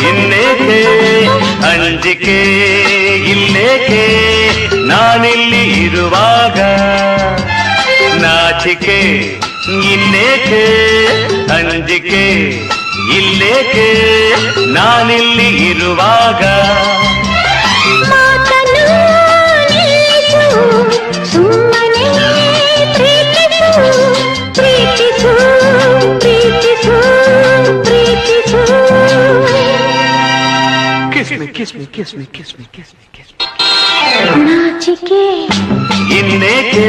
ಇನ್ನೇಕೆ ಅಂಜಿಕೆ ಇಲ್ಲೇಕೆ ನಾನಿಲ್ಲಿ ಇರುವಾಗ ನಾಚಿಕೆ ಇನ್ನೇಕೆ ಅಂಜಿಕೆ ಇಲ್ಲೇಕೆ ನಾನಿಲ್ಲಿ ಇರುವಾಗ kiss me, kiss me, kiss me, kiss me, kiss me. ನಾಚಿಕೆ ಇನ್ನೇಕೆ